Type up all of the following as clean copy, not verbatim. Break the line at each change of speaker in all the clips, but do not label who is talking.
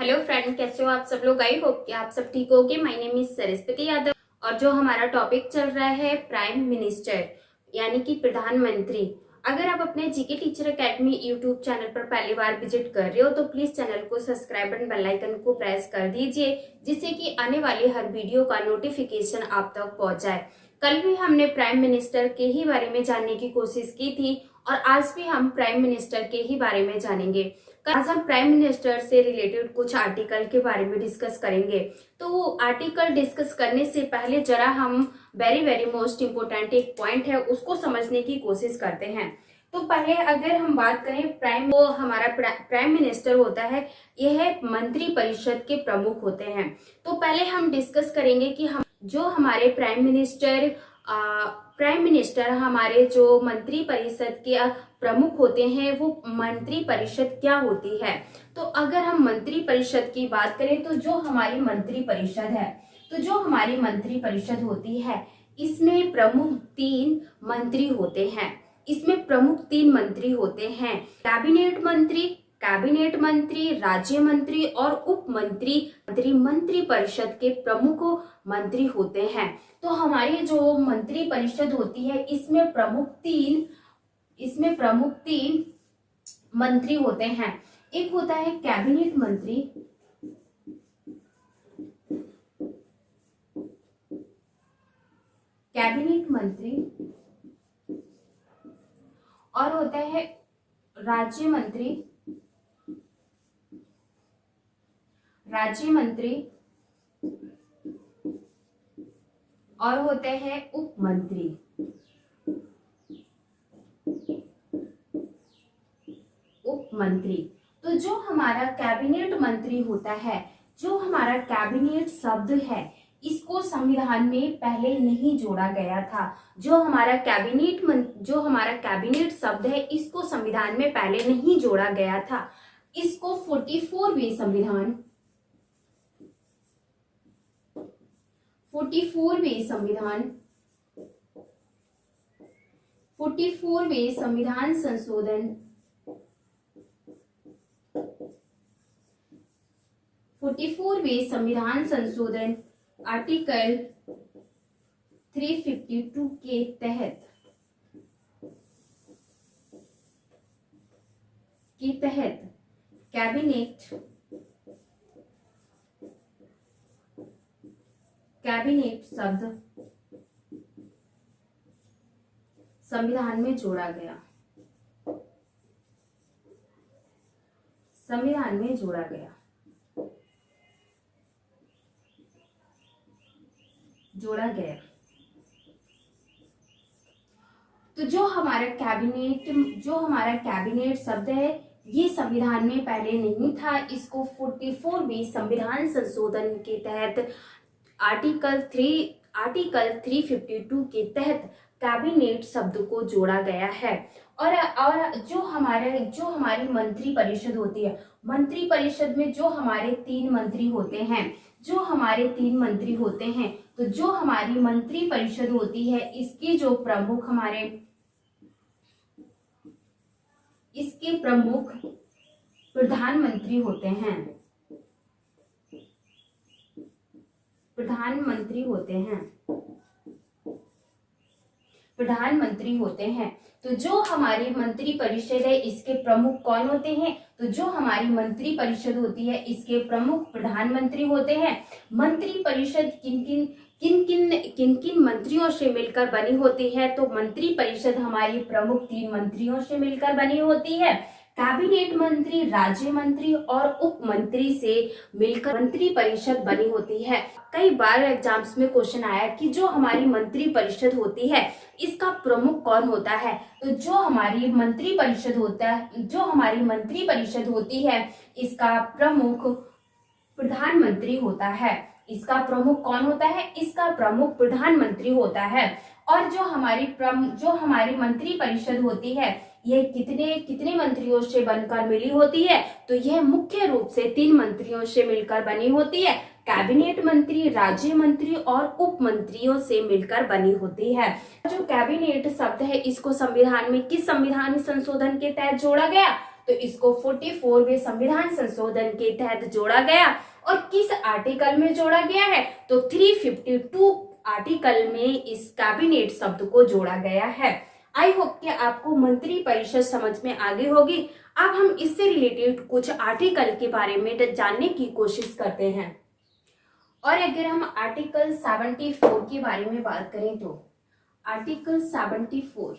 Hello friend, कैसे हो आप सब लोग। आई होप कि आप सब ठीक होगे। My name is Saraswati Yadav और जो हमारा टॉपिक चल रहा है प्राइम मिनिस्टर यानी कि प्रधानमंत्री। अगर आप अपने GK teacher academy YouTube channel पर पहली बार विजिट कर रहे हो तो प्लीज चैनल को सब्सक्राइब एंड बेल आइकन को प्रेस कर दीजिए, जिससे कि आने वाली हर वीडियो का नोटिफिकेशन आप तक पहुंच जाए। कल भी हमने प्राइम मिनिस्टर के ही बारे में जानने की कोशिश की थी और आज भी हम प्राइम मिनिस्टर के ही बारे में जानेंगे। आज हम प्राइम मिनिस्टर से रिलेटेड कुछ आर्टिकल के बारे में डिस्कस करेंगे। तो वो आर्टिकल डिस्कस करने से पहले जरा हम वेरी मोस्ट इम्पोर्टेंट एक पॉइंट है उसको समझने की कोशिश करते हैं। तो पहले अगर हम बात करें वो हमारा प्राइम मिनिस्टर होता है, यह मंत्री परिषद के प्रमुख होते हैं। तो पहले हम डिस्कस करेंगे कि हम जो हमारे प्राइम मिनिस्टर हमारे जो मंत्री परिषद के प्रमुख होते हैं वो मंत्री परिषद क्या होती है। तो अगर हम मंत्री परिषद की बात करें तो जो हमारी मंत्री परिषद होती है इसमें प्रमुख तीन मंत्री होते हैं। कैबिनेट मंत्री, राज्य मंत्री और उप मंत्री मंत्री परिषद के प्रमुख मंत्री होते हैं। तो हमारी जो मंत्री परिषद होती है इसमें प्रमुख तीन मंत्री होते हैं। एक होता है कैबिनेट मंत्री और होता है राज्य मंत्री और होते हैं उप मंत्री। तो जो हमारा कैबिनेट मंत्री होता है, जो हमारा कैबिनेट शब्द है इसको संविधान में पहले नहीं जोड़ा गया था। जो हमारा कैबिनेट शब्द है इसको संविधान में पहले नहीं जोड़ा गया था। इसको 44वें संविधान संशोधन आर्टिकल 352 के तहत कैबिनेट शब्द संविधान में जोड़ा गया। तो जो हमारा कैबिनेट शब्द है ये संविधान में पहले नहीं था। इसको 44वें संविधान संशोधन के तहत आर्टिकल 352 के तहत कैबिनेट शब्द को जोड़ा गया है। और जो हमारी मंत्री परिषद होती है, मंत्री परिषद में जो हमारे तीन मंत्री होते हैं, तो जो हमारी मंत्री परिषद होती है इसके प्रमुख प्रधानमंत्री होते हैं। तो जो हमारी मंत्री परिषद है इसके प्रमुख कौन होते हैं? तो जो हमारी मंत्री परिषद होती है इसके प्रमुख प्रधानमंत्री होते हैं। मंत्री परिषद किन किन मंत्रियों से मिलकर बनी होती है? तो मंत्री परिषद हमारी प्रमुख तीन मंत्रियों से मिलकर बनी होती है। कैबिनेट मंत्री, राज्य मंत्री और उप मंत्री से मिलकर मंत्री परिषद बनी होती है। कई बार एग्जाम्स में क्वेश्चन आया कि जो हमारी मंत्री परिषद होती है इसका प्रमुख कौन होता है? तो जो हमारी मंत्री परिषद होती है इसका प्रमुख प्रधानमंत्री होता है। इसका प्रमुख कौन होता है? इसका प्रमुख प्रधानमंत्री होता है। और जो हमारी मंत्री परिषद होती है यह कितने मंत्रियों से बनकर मिली होती है? तो यह मुख्य रूप से तीन मंत्रियों से मिलकर बनी होती है। कैबिनेट मंत्री, राज्य मंत्री और उप मंत्रियों से मिलकर बनी होती है। जो कैबिनेट शब्द है इसको संविधान में किस संविधान संशोधन के तहत जोड़ा गया? तो इसको 44वें संविधान संशोधन के तहत जोड़ा गया। और किस आर्टिकल में जोड़ा गया है? तो 352 आर्टिकल में इस कैबिनेट शब्द को जोड़ा गया है। आई होप कि आपको मंत्री परिषद समझ में आ गई होगी। अब हम इससे रिलेटेड कुछ आर्टिकल के बारे में जानने की कोशिश करते हैं। और अगर हम आर्टिकल 74 के बारे में बात करें तो आर्टिकल 74,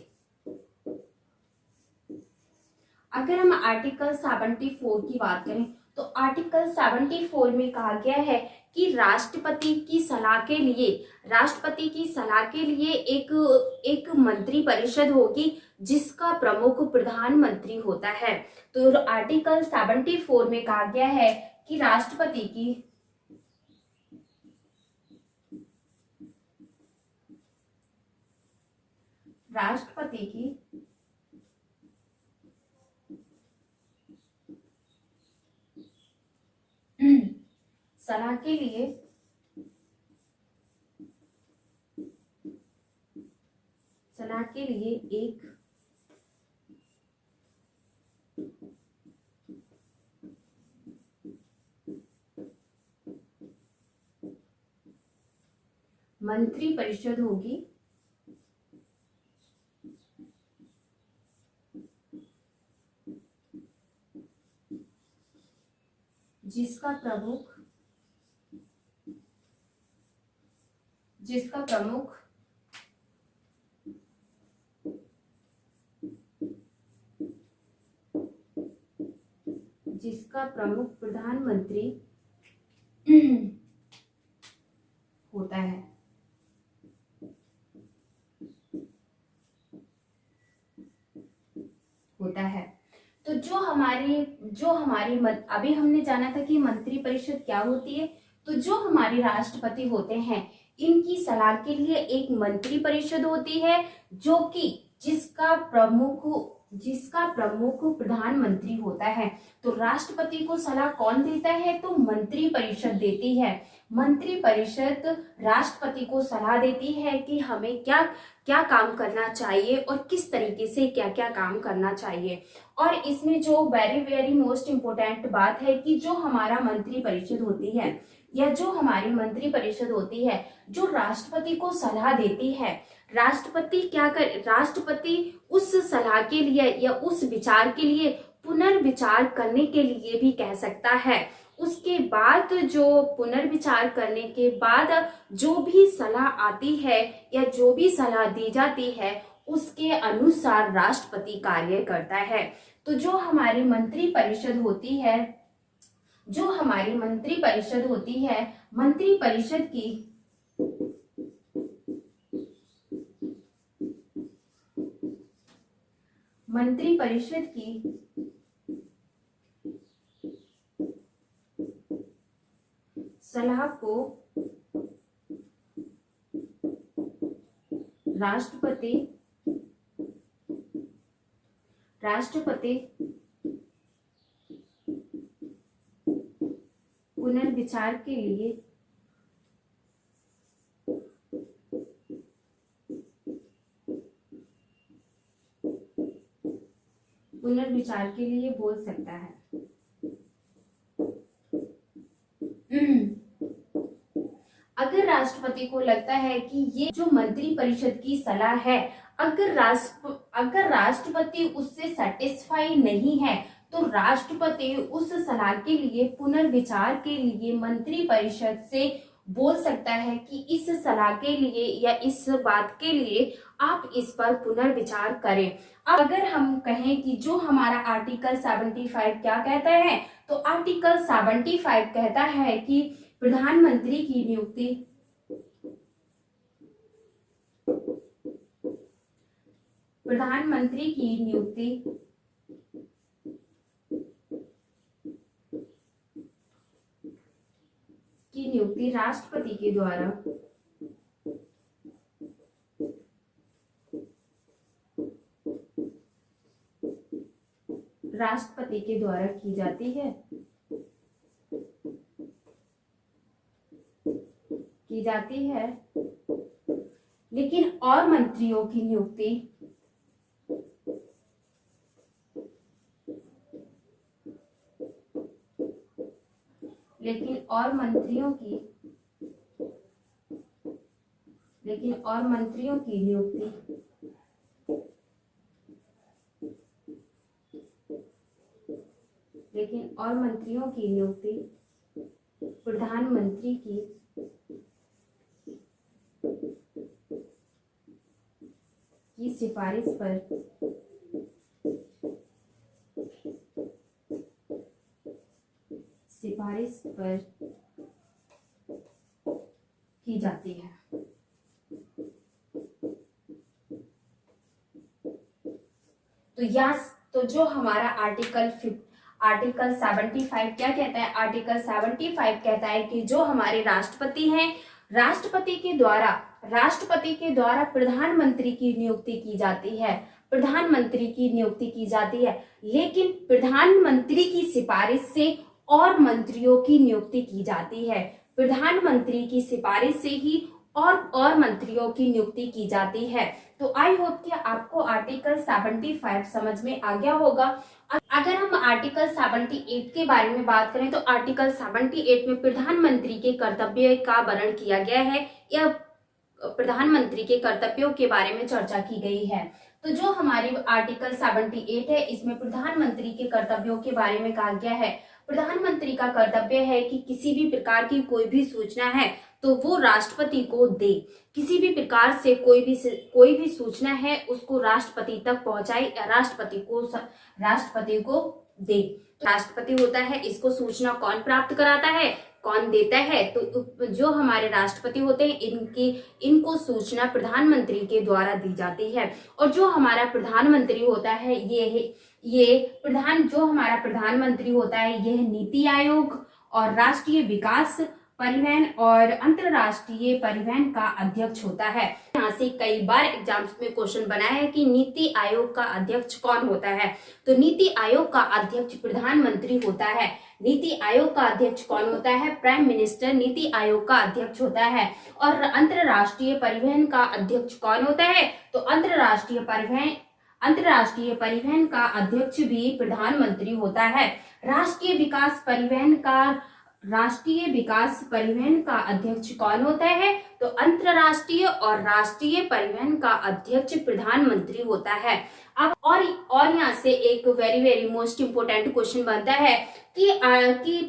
अगर हम आर्टिकल 74 की बात करें तो आर्टिकल 74 में कहा गया है कि राष्ट्रपति की सलाह के लिए एक मंत्री परिषद होगी जिसका प्रमुख प्रधानमंत्री होता है। तो आर्टिकल 74 में कहा गया है कि राष्ट्रपति की सलाह के लिए एक मंत्री परिषद होगी जिसका प्रमुख प्रधानमंत्री होता है। तो जो हमारी अभी हमने जाना था कि मंत्री परिषद क्या होती है। तो जो हमारे राष्ट्रपति होते हैं इनकी सलाह के लिए एक मंत्री परिषद होती है जो कि जिसका प्रमुख प्रधानमंत्री होता है। तो राष्ट्रपति को सलाह कौन देता है? तो मंत्री परिषद देती है। मंत्री परिषद राष्ट्रपति को सलाह देती है कि हमें क्या क्या काम करना चाहिए और किस तरीके से क्या क्या काम करना चाहिए। और इसमें जो वेरी वेरी मोस्ट इम्पोर्टेंट बात है कि जो हमारा मंत्री परिषद होती है या जो हमारी मंत्री परिषद होती है जो राष्ट्रपति को सलाह देती है, राष्ट्रपति उस सलाह के लिए या उस विचार के लिए पुनर्विचार करने के लिए भी कह सकता है। उसके बाद जो पुनर्विचार करने के बाद जो भी सलाह आती है या जो भी सलाह दी जाती है उसके अनुसार राष्ट्रपति कार्य करता है। तो जो हमारी मंत्री परिषद होती है मंत्री परिषद की सलाह को राष्ट्रपति पुनर्विचार के लिए बोल सकता है। अगर राष्ट्रपति को लगता है कि ये जो मंत्री परिषद की सलाह है अगर राष्ट्रपति उससे सेटिस्फाई नहीं है तो राष्ट्रपति उस सलाह के लिए पुनर्विचार के लिए मंत्री परिषद से बोल सकता है कि इस सलाह के लिए या इस बात के लिए आप इस पर पुनर्विचार करें। अब अगर हम कहें कि जो हमारा आर्टिकल 75 क्या कहता है तो आर्टिकल 75 कहता है कि प्रधानमंत्री की नियुक्ति राष्ट्रपति के द्वारा की जाती है लेकिन और मंत्रियों की नियुक्ति लेकिन और मंत्रियों की नियुक्ति प्रधानमंत्री की सिफारिश पर की जाती है। तो जो हमारा आर्टिकल 75 क्या कहता है? आर्टिकल 75 कहता है कि जो हमारे राष्ट्रपति हैं, राष्ट्रपति के द्वारा प्रधानमंत्री की नियुक्ति की जाती है, लेकिन प्रधानमंत्री की सिफारिश से और मंत्रियों की नियुक्ति की जाती है। प्रधानमंत्री की सिफारिश से ही और मंत्रियों की नियुक्ति की जाती है। तो आई होप कि आपको आर्टिकल 75 समझ में आ गया होगा। अगर हम आर्टिकल 78 के बारे में बात करें तो आर्टिकल 78 में प्रधानमंत्री के कर्तव्य का वर्णन किया गया है या प्रधानमंत्री के कर्तव्यों के बारे में चर्चा की गई है। तो जो हमारी आर्टिकल 78 है, इसमें प्रधानमंत्री के कर्तव्यों के बारे में कहा गया है। प्रधानमंत्री का कर्तव्य है कि किसी भी प्रकार की कोई भी सूचना है तो वो राष्ट्रपति को दे। किसी भी प्रकार से कोई भी सूचना है उसको राष्ट्रपति तक पहुंचाए या राष्ट्रपति को दे। राष्ट्रपति होता है, इसको सूचना कौन प्राप्त कराता है, कौन देता है? तो जो हमारे राष्ट्रपति होते हैं इनको सूचना प्रधानमंत्री के द्वारा दी जाती है। और जो हमारा प्रधानमंत्री होता है जो हमारा प्रधानमंत्री होता है यह नीति आयोग और राष्ट्रीय विकास, परिवहन और अंतरराष्ट्रीय परिवहन का अध्यक्ष होता है। यहाँ से कई बार एग्जाम्स में क्वेश्चन बना है कि नीति आयोग का अध्यक्ष कौन होता है? तो नीति आयोग का अध्यक्ष प्रधानमंत्री होता है। नीति आयोग का अध्यक्ष कौन होता है? प्राइम मिनिस्टर नीति आयोग का अध्यक्ष होता है। और अंतरराष्ट्रीय परिवहन का अध्यक्ष कौन होता है? तो अंतरराष्ट्रीय परिवहन का अध्यक्ष भी प्रधानमंत्री होता है। राष्ट्रीय विकास परिवहन का अध्यक्ष कौन होता है? तो अंतरराष्ट्रीय और राष्ट्रीय परिवहन का अध्यक्ष प्रधानमंत्री होता है। अब और यहाँ से एक वेरी मोस्ट इम्पोर्टेंट क्वेश्चन बनता है कि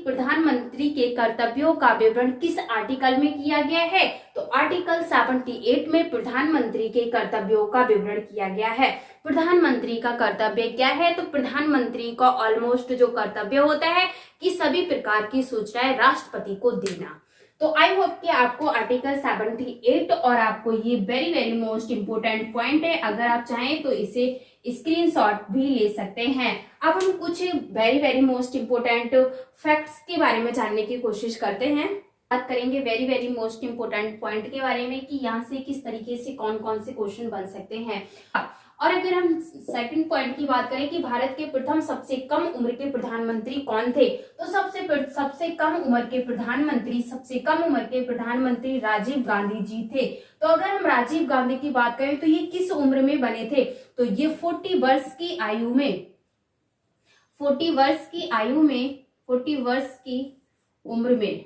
प्रधानमंत्री के कर्तव्यों का विवरण किस आर्टिकल में किया गया है? तो आर्टिकल 78 में प्रधानमंत्री के कर्तव्यों का विवरण किया गया है। प्रधानमंत्री का कर्तव्य क्या है? तो प्रधानमंत्री का ऑलमोस्ट जो कर्तव्य होता है कि सभी प्रकार की सूचनाएं राष्ट्रपति को देना। तो आई होप कि आपको आर्टिकल 78 और आपको ये वेरी मोस्ट इम्पोर्टेंट पॉइंट है, अगर आप चाहें तो इसे स्क्रीनशॉट भी ले सकते हैं। अब हम कुछ वेरी मोस्ट इम्पोर्टेंट फैक्ट्स के बारे में जानने की कोशिश करते हैं। बात करेंगे वेरी मोस्ट इम्पोर्टेंट पॉइंट के बारे में कि यहाँ से किस तरीके से कौन से क्वेश्चन बन सकते हैं। और अगर हम सेकंड पॉइंट की बात करें कि भारत के प्रथम सबसे कम उम्र के प्रधानमंत्री कौन थे? तो सबसे कम उम्र के प्रधानमंत्री राजीव गांधी जी थे। तो अगर हम राजीव गांधी की बात करें तो ये किस उम्र में बने थे? तो ये 40 वर्ष की उम्र में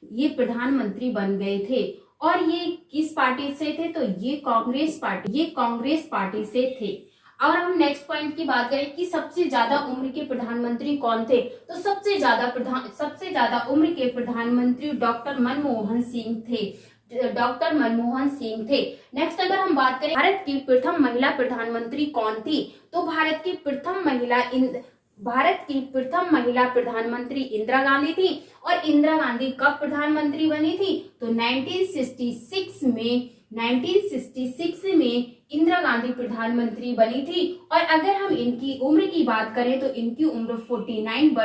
ये प्रधानमंत्री बन गए थे। और ये किस पार्टी से थे? तो ये कांग्रेस पार्टी से थे। और हम नेक्स्ट पॉइंट की बात करें कि सबसे ज्यादा उम्र के प्रधानमंत्री कौन थे? तो सबसे ज्यादा उम्र के प्रधानमंत्री डॉक्टर मनमोहन सिंह थे। नेक्स्ट अगर हम बात करें भारत की प्रथम महिला प्रधानमंत्री कौन थी? तो भारत की प्रथम महिला प्रधानमंत्री इंदिरा गांधी थी। और इंदिरा गांधी कब प्रधानमंत्री बनी थी? तो 1966 में इंदिरा गांधी प्रधानमंत्री बनी थी। और अगर हम इनकी उम्र की बात करें तो इनकी उम्र 49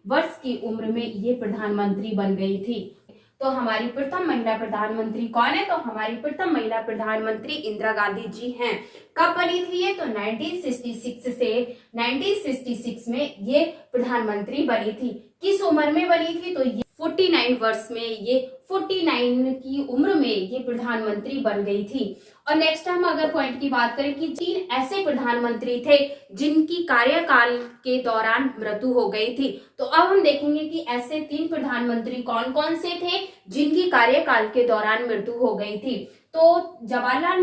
वर्ष की उम्र में ये प्रधानमंत्री बन गई थी। तो हमारी प्रथम महिला प्रधानमंत्री कौन है? तो हमारी प्रथम महिला प्रधानमंत्री इंदिरा गांधी जी हैं। कब बनी थी ये? तो 1966 में ये प्रधानमंत्री बनी थी। किस उम्र में बनी थी? तो ये 49 की उम्र में ये प्रधानमंत्री बन गई थी। और नेक्स्ट हम अगर पॉइंट की बात करें कि 3 ऐसे प्रधानमंत्री थे जिनकी कार्यकाल के दौरान मृत्यु हो गई थी। तो अब हम देखेंगे कि ऐसे 3 प्रधानमंत्री कौन कौन से थे जिनकी कार्यकाल के दौरान मृत्यु हो गई थी। तो जवाहरलाल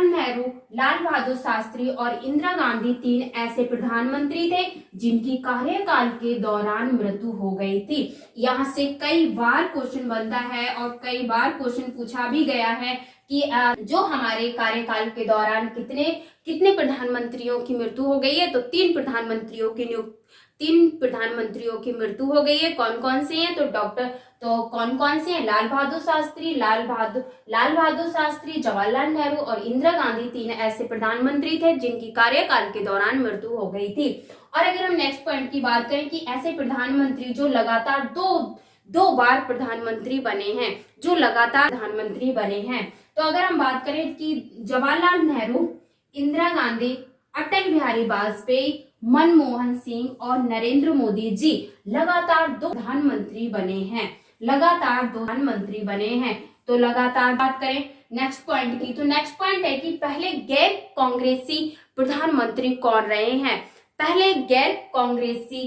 नेहरू, लाल बहादुर शास्त्री और इंदिरा गांधी 3 ऐसे प्रधानमंत्री थे जिनकी कार्यकाल के दौरान मृत्यु हो गई थी। यहाँ से कई बार क्वेश्चन बनता है और कई बार क्वेश्चन पूछा भी गया है कि जो हमारे कार्यकाल के दौरान कितने प्रधानमंत्रियों की मृत्यु हो गई है। तो 3 प्रधानमंत्रियों की मृत्यु हो गई है। कौन कौन से हैं? तो कौन कौन से हैं? लाल बहादुर शास्त्री, जवाहरलाल नेहरू और इंदिरा गांधी 3 ऐसे प्रधानमंत्री थे जिनकी कार्यकाल के दौरान मृत्यु हो गई थी। और अगर हम नेक्स्ट पॉइंट की बात करें कि ऐसे प्रधानमंत्री जो लगातार दो बार प्रधानमंत्री बने हैं, तो अगर हम बात करें कि जवाहरलाल नेहरू, इंदिरा गांधी, अटल बिहारी वाजपेयी, मनमोहन सिंह और नरेंद्र मोदी जी लगातार 2 प्रधानमंत्री बने हैं। तो लगातार बात करें नेक्स्ट पॉइंट की, तो नेक्स्ट पॉइंट है कि पहले गैर कांग्रेसी प्रधानमंत्री कौन रहे हैं। गैर कांग्रेसी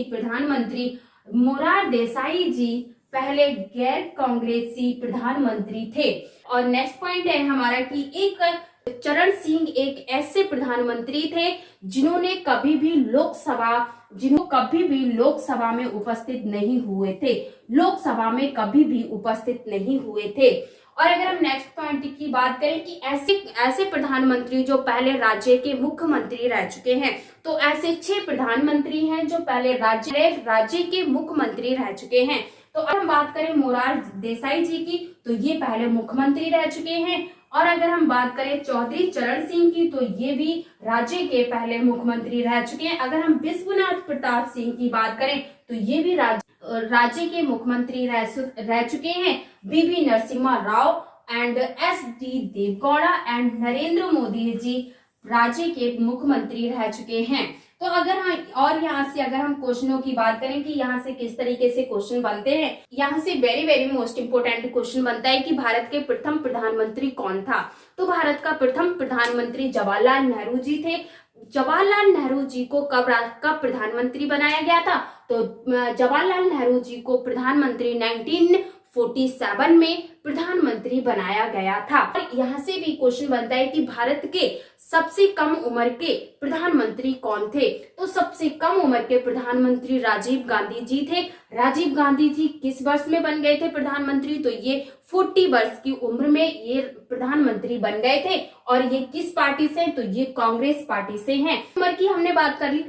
प्रधानमंत्री मोरार देसाई जी पहले गैर कांग्रेसी प्रधानमंत्री थे। और नेक्स्ट पॉइंट है हमारा कि चरण सिंह एक ऐसे प्रधानमंत्री थे जिन्होंने कभी भी लोकसभा में उपस्थित नहीं हुए थे। और अगर हम नेक्स्ट पॉइंट की बात करें कि ऐसे प्रधानमंत्री जो पहले राज्य के मुख्यमंत्री रह चुके हैं, तो ऐसे 6 प्रधानमंत्री हैं जो पहले राज्य के मुख्यमंत्री रह चुके हैं। तो अगर हम बात करें मोरार देसाई जी की, तो ये पहले मुख्यमंत्री रह चुके हैं। और अगर हम बात करें चौधरी चरण सिंह की, तो ये भी राज्य के पहले मुख्यमंत्री रह चुके हैं। अगर हम विश्वनाथ प्रताप सिंह की बात करें, तो ये भी राज्य के मुख्यमंत्री रह चुके हैं। BB Narasimha Rao and SD Deve Gowda and Narendra Modi ji राज्य के मुख्यमंत्री रह चुके हैं। तो यहाँ से अगर हम क्वेश्चनों की बात करें कि यहाँ से किस तरीके से क्वेश्चन बनते हैं, यहाँ से very very most important question बनता है कि भारत के प्रथम प्रधानमंत्री कौन था। तो भारत का प्रथम प्रधानमंत्री जवाहरलाल नेहरू जी थे। जवाहरलाल नेहरू जी को कब प्रधानमंत्री बनाया गया था? तो जवाहरलाल नेहरू जी को प्रधानमंत्री 1947 में प्रधानमंत्री बनाया गया था। और यहाँ से भी क्वेश्चन बनता है कि भारत के सबसे कम उम्र के प्रधानमंत्री कौन थे। तो सबसे कम उम्र के प्रधानमंत्री राजीव गांधी जी थे। राजीव गांधी जी किस वर्ष में बन गए थे प्रधानमंत्री? तो ये 40 वर्ष की उम्र में ये प्रधानमंत्री बन गए थे। और ये किस पार्टी से? तो ये कांग्रेस पार्टी से हैं। उम्र की हमने बात कर ली।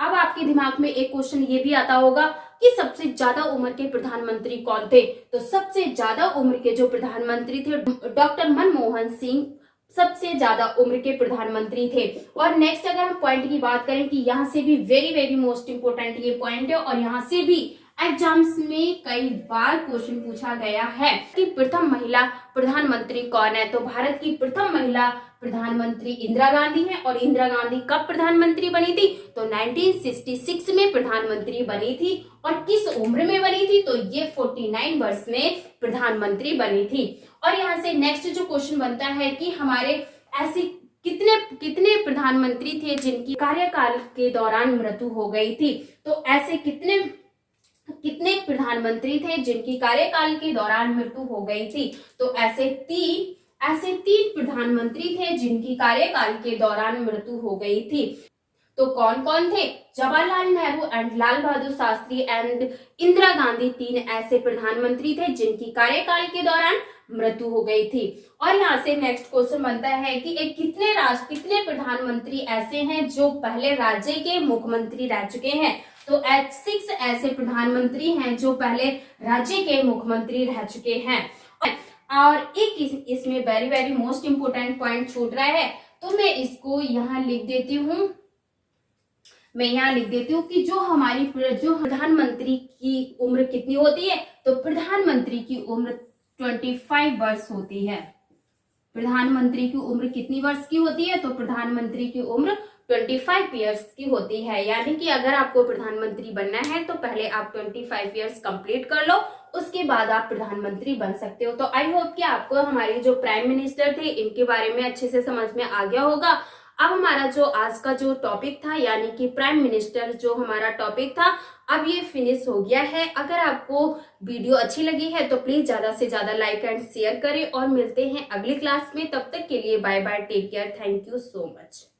अब आपके दिमाग में एक क्वेश्चन ये भी आता होगा कि सबसे ज्यादा उम्र के प्रधानमंत्री कौन थे। तो सबसे ज्यादा उम्र के जो प्रधानमंत्री थे डॉक्टर मनमोहन सिंह सबसे ज्यादा उम्र के प्रधानमंत्री थे। और नेक्स्ट अगर हम पॉइंट की बात करें कि यहाँ से भी वेरी वेरी मोस्ट इंपोर्टेंट ये पॉइंट है और यहाँ से भी एग्जाम्स में कई बार क्वेश्चन पूछा गया है कि प्रथम महिला प्रधानमंत्री कौन है। तो भारत की प्रथम महिला प्रधानमंत्री इंदिरा गांधी है। और इंदिरा गांधी कब प्रधानमंत्री बनी थी? तो 1966 में प्रधानमंत्री बनी थी। और किस उम्र में बनी थी? तो ये 49 वर्ष में प्रधानमंत्री बनी थी। और यहाँ से नेक्स्ट जो क्वेश्चन बनता है कि हमारे ऐसे कितने प्रधानमंत्री थे जिनकी कार्यकाल के दौरान मृत्यु हो गई थी। तो ऐसे कितने प्रधानमंत्री थे जिनकी कार्यकाल के दौरान मृत्यु हो गई थी। तो ऐसे तीन प्रधानमंत्री थे जिनकी कार्यकाल के दौरान मृत्यु हो गई थी। तो कौन कौन थे? जवाहरलाल नेहरू एंड लाल बहादुर शास्त्री एंड इंदिरा गांधी 3 ऐसे प्रधानमंत्री थे जिनकी कार्यकाल के दौरान मृत्यु हो गई थी। और यहाँ से नेक्स्ट क्वेश्चन बनता है कि कितने प्रधानमंत्री ऐसे हैं जो पहले राज्य के मुख्यमंत्री रह चुके हैं। तो 6 ऐसे प्रधानमंत्री हैं जो पहले राज्य के मुख्यमंत्री रह चुके हैं। और एक इसमें very very most important point छूट रहा है, तो मैं इसको यहाँ लिख देती हूँ। कि जो प्रधानमंत्री की उम्र कितनी होती है। तो प्रधानमंत्री की उम्र 25 वर्ष होती है। प्रधानमंत्री की उम्र कितनी वर्ष की होती है? तो प्रधानमंत्री की उम्र 25 ईयर्स की होती है। यानी कि अगर आपको प्रधानमंत्री बनना है तो पहले आप 25 ईयर्स कंप्लीट कर लो, उसके बाद आप प्रधानमंत्री बन सकते हो। तो आई होप कि आपको हमारे जो प्राइम मिनिस्टर थे इनके बारे में अच्छे से समझ में आ गया होगा। अब हमारा जो आज का जो टॉपिक था यानी कि प्राइम मिनिस्टर जो हमारा टॉपिक था, अब ये फिनिश हो गया है। अगर आपको वीडियो अच्छी लगी है तो प्लीज ज्यादा से ज्यादा लाइक एंड शेयर करें और मिलते हैं अगली क्लास में। तब तक के लिए bye bye, take care, thank you so much.